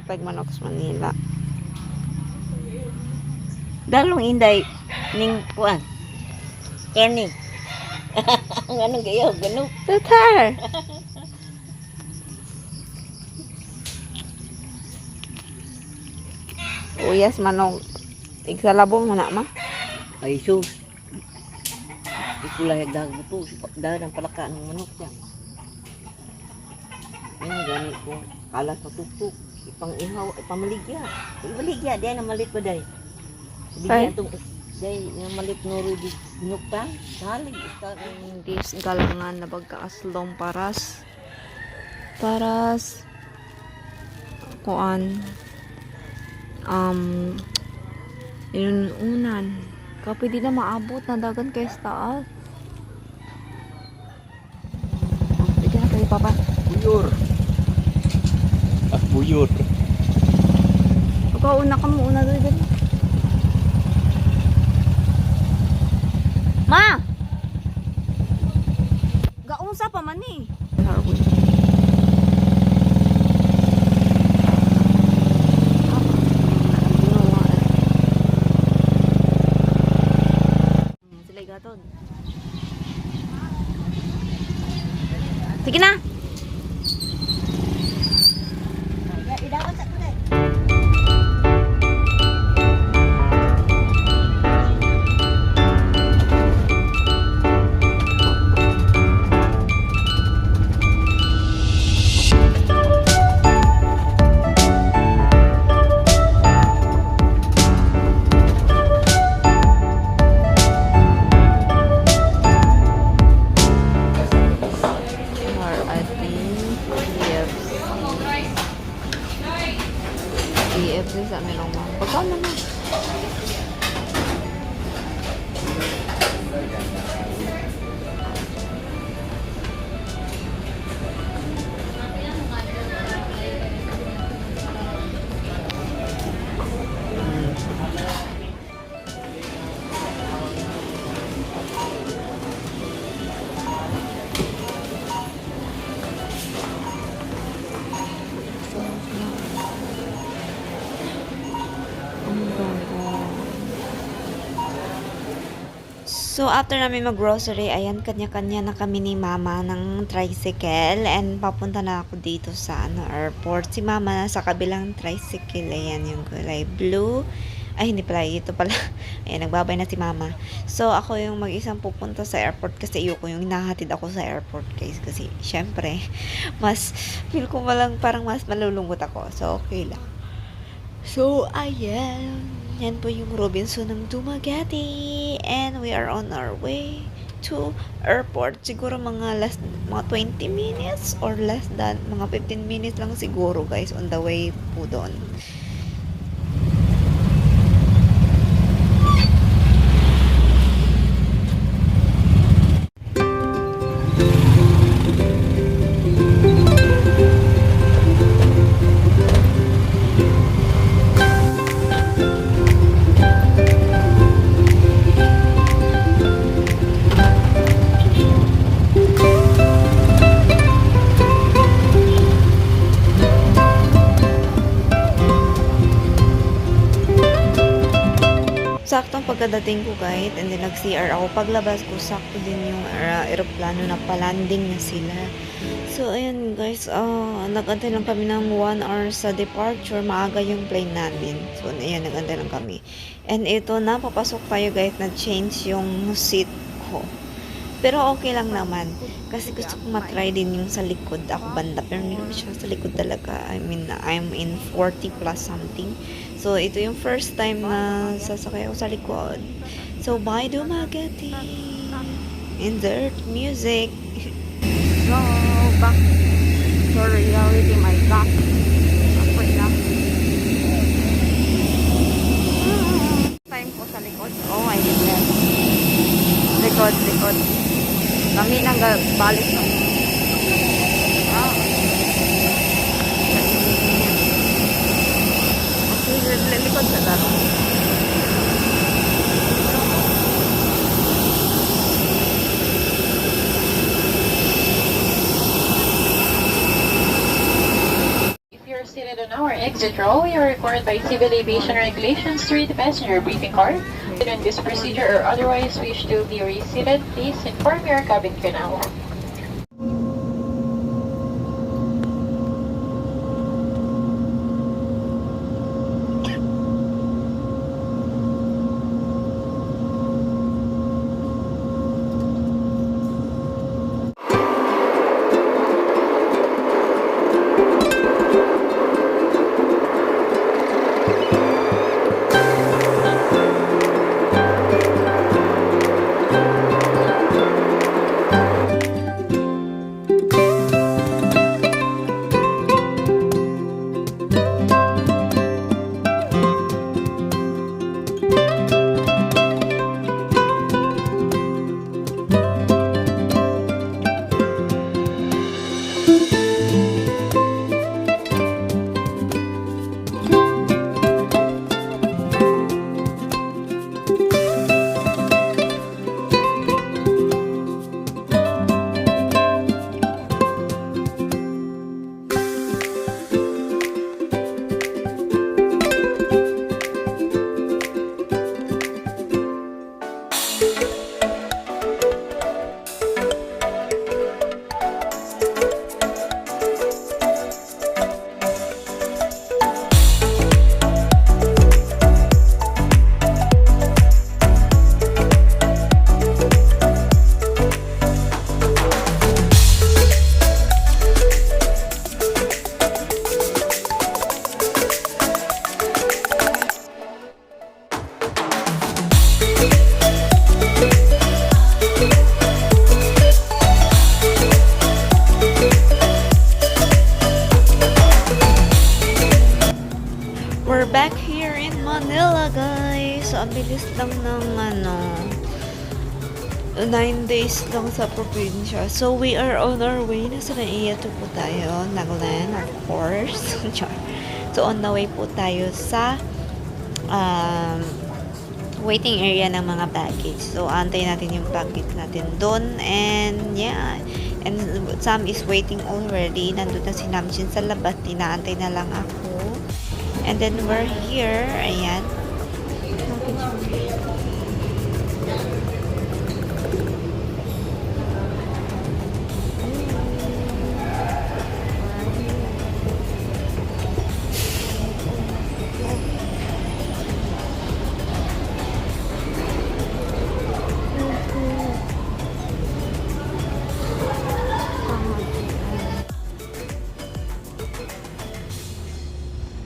tag manok sa Manila. Dalong inday ning kuan. Kenny. Ang anong gayaw ganun. Tatar. Uyas manok. Igsalabong mo na ma. Ay sus. Ikulay dag mo to. Dahil ang palaka ng manok niya. Yan gani ko. Kalas patuktok. Ipang ihaw. Ipamaligya. Ipaligya. Diyan na malit ko dahi. Bigyan itong. Diyan na malit nuro di. Nuktan. Salig. Dis galangan na bagkaaslong paras. Paras. Kuan. Yun unan. Kapag di na maabot na dagan kay taas. Bigyan na kayo papa. Buyur. Buyur. Ikaw una ka mo una doon. Ma! Gaunsa pa man eh. Sila gaton. Sige na. KFC sa amin ang mga pagkaon naman. So, after namin mag-grocery, ayan, kanya-kanya na kami ni Mama ng tricycle. And papunta na ako dito sa airport. Si Mama sa kabilang tricycle. Ayan, yung kulay blue. Ay, hindi pala. Ito pala. Ayan, nagbabay na si Mama. So, ako yung mag-isang pupunta sa airport kasi ayoko yung nahatid ako sa airport, guys. Kasi, syempre, mas, feel ko malang parang mas malulungkot ako. So, okay lang. So, ayan. Yan po yung Robinson ng Dumaguete. And we are on our way to airport. Siguro mga 20 minutes or less than mga 15 minutes lang siguro, guys, on the way po doon. Saktong pagkadating ko, guys, and then nag-CR ako. Paglabas ko, sakto din yung aeroplano na palanding na sila. So, ayun, guys, nag-antay lang kami ng 1 hour sa departure. Maaga yung plane namin. So, ayun, nag-antay lang kami. And ito na, papasok tayo, guys, na-change yung seat ko. Pero okay lang naman. Kasi gusto ko matry din yung sa likod. Ako banda. Pero hindi naman siya sa likod talaga. I mean, I'm in 40 plus something. So, ito yung first time na sasakay ako sa likod. So, bye Dumaguete. Insert music. So, back to reality, my God. Ako na. Time ko sa likod. Oh my goodness. Likod. Kami nang balik ng likod sa daro. If you're seated on our exit row, you are required by civil aviation regulations to read the passenger briefing card. In this procedure or otherwise wish to be reseated, please inform your cabin crew now. We're back here in Manila, guys. So, ang bilis lang ng 9 days lang sa probinsya. So, we are on our way. Nasa Naiyato po tayo. Nagland, of course. So, on the way po tayo sa waiting area ng mga baggage. So, antay natin yung baggage natin doon. And, yeah. And, Sam is waiting already. Nandun na si Namjin sa labas. Tinaantay na lang ako. And then, we're here. Ayan.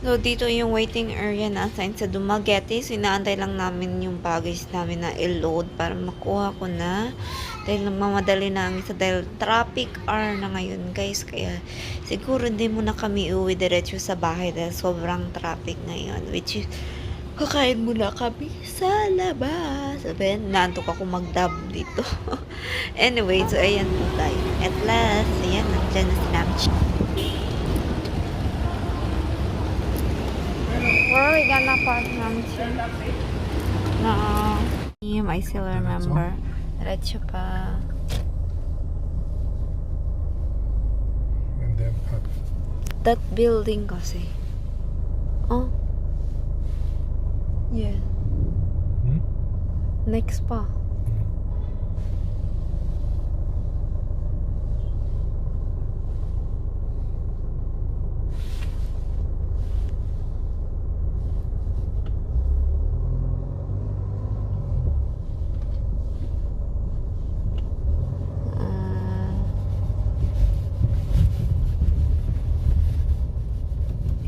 So, dito yung waiting area na assigned sa Dumaguete. So, inaantay lang namin yung baggage namin na i-load para makuha ko na. Dahil nagmamadali namin sa dahil traffic hour na ngayon, guys. Kaya, siguro hindi muna kami uwi diretso sa bahay dahil sobrang traffic ngayon. Which is, kakain muna kami sa labas. Sabi, naantok ako mag-dub dito. Anyway, so, ayan po tayo. At last, ayan, nandyan na si Namchi. Where are we gonna park, Namchi? No. I still remember. Diretso pa. And then park. That building kasi. Oh. Yeah. Hmm? Next pa.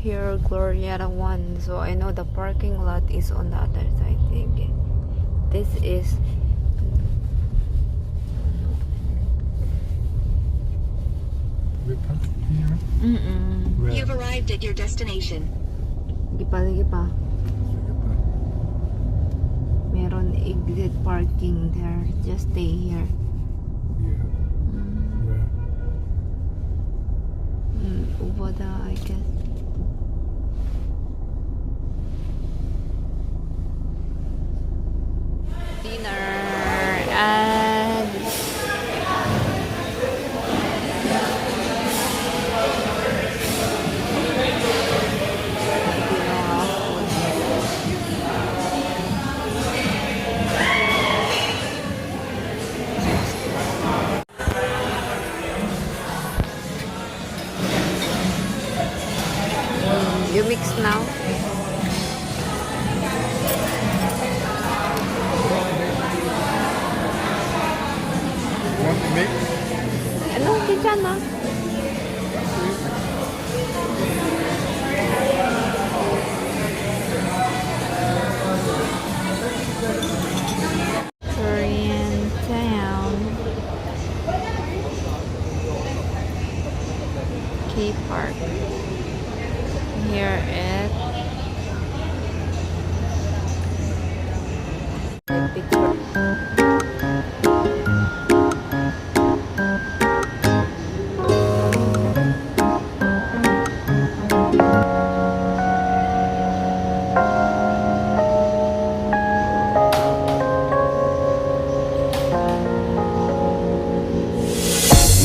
Here, Glorieta 1. So, I know the parking lot is on the other side. I think. This is... We park here. Where? You've arrived at your destination. Sige pa. Meron exit parking there. Just stay here. Yeah. Where? Over there, I guess. Dinner and na. Korean town. K Park. Here it. Picture.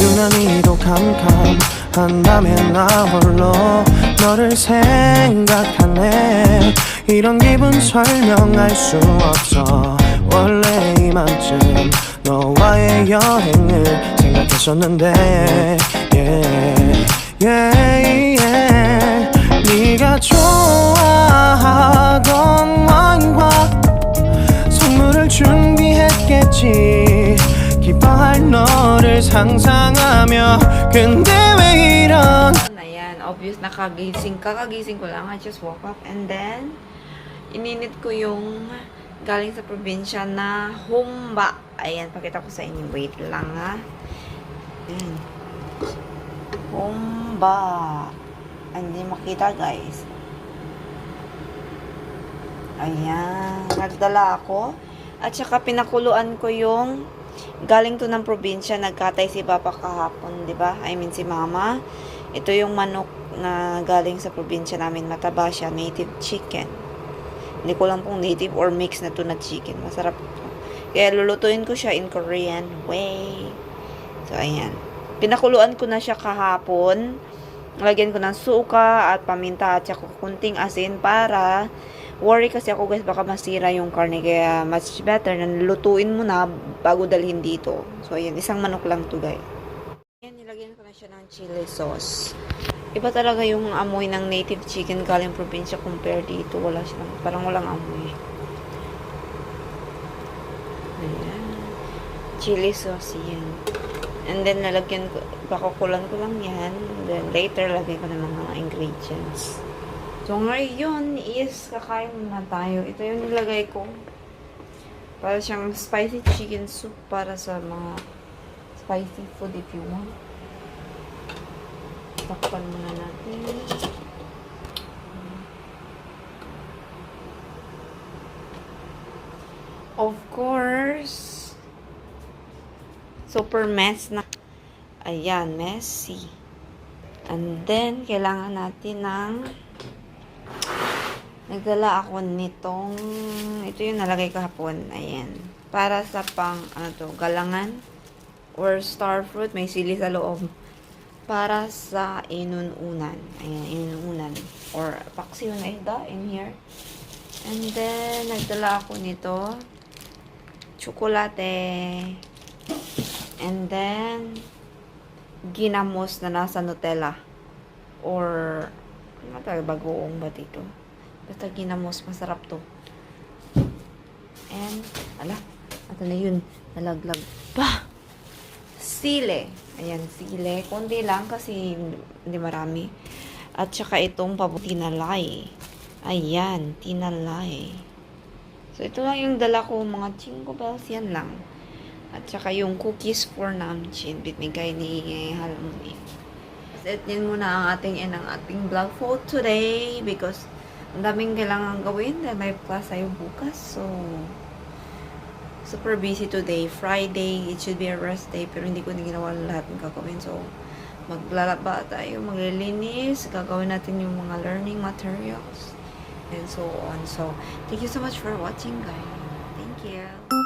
유난히도 캄캄한다면 나 홀로 너를 생각하네. 이런 기분 설명할 수 없어. 원래 이맘쯤 너와의 여행을 생각했었는데 yeah, yeah, yeah. 네가 좋아하던 와인과 선물을 준비했겠지. 기뻐할 너를 상상하며 근데 왜 이런. Ayan, obvious nakagising. Kakagising ko lang. I just woke up and then ininit ko yung galing sa probinsya na humba. Ayan, pakita ko sa inyo. Wait lang ha. Ayan. Humba. Hindi makita guys. Ayan. Nagdala ako. At saka pinakuluan ko yung galing to ng probinsya. Nagkatay si Papa kahapon, di ba? I mean si Mama. Ito yung manok na galing sa probinsya namin. Mataba siya. Native chicken. Hindi ko lang kung native or mix na to na chicken. Masarap to. Kaya lulutuin ko siya in Korean way. So, ayan. Pinakuluan ko na siya kahapon. Lagyan ko ng suka at paminta at saka kunting asin para worry kasi ako guys baka masira yung karne. Kaya much better na lutuin mo na bago dalhin dito. So, ayan. Isang manok lang to guys. Ayan, nilagyan ko na siya ng chili sauce. Iba talaga yung amoy ng native chicken galing probinsya compare dito. Wala silang, parang walang amoy. Ayan. Chili sauce yan. And then, nalagyan ko, pakukulan ko lang yan. And then, later, lagyan ko ng mga ingredients. So, ngayon is, kakain na tayo. Ito yung nilagay ko. Para siyang spicy chicken soup para sa mga spicy food if you want. Takpan muna natin. Of course, super mess na. Ayan, messy. And then, kailangan natin ng nagdala ako nitong ito yung nalagay kahapon. Ayan. Para sa pang, ano to, galangan or star fruit. May sili sa loob. Para sa inununan. Ayan, inununan. Or paksiw na isda in here. And then, nagdala ako nito. Tsokolate. And then, ginamos na nasa Nutella. Or, ano tayo, bagoong ba dito? Basta ginamos, masarap to. And, ala, ito na yun. Nalaglag pa. Sile. Ayan, sile. Konti lang kasi hindi marami. At saka itong tinalay. Ayan, tinalay. So, ito lang yung dala ko. Mga Jingle Bells, yan lang. At saka yung cookies for namchin. Binigay ni Halmoni. At yun muna ang ating vlog for today. Because ang daming kailangan gawin. Dahil may class tayo bukas. So, super busy today. Friday, it should be a rest day. Pero hindi ko na ginawa lahat ng gagawin. So, maglalaba tayo, maglilinis. Gagawin natin yung mga learning materials. And so on. So, thank you so much for watching, guys. Thank you.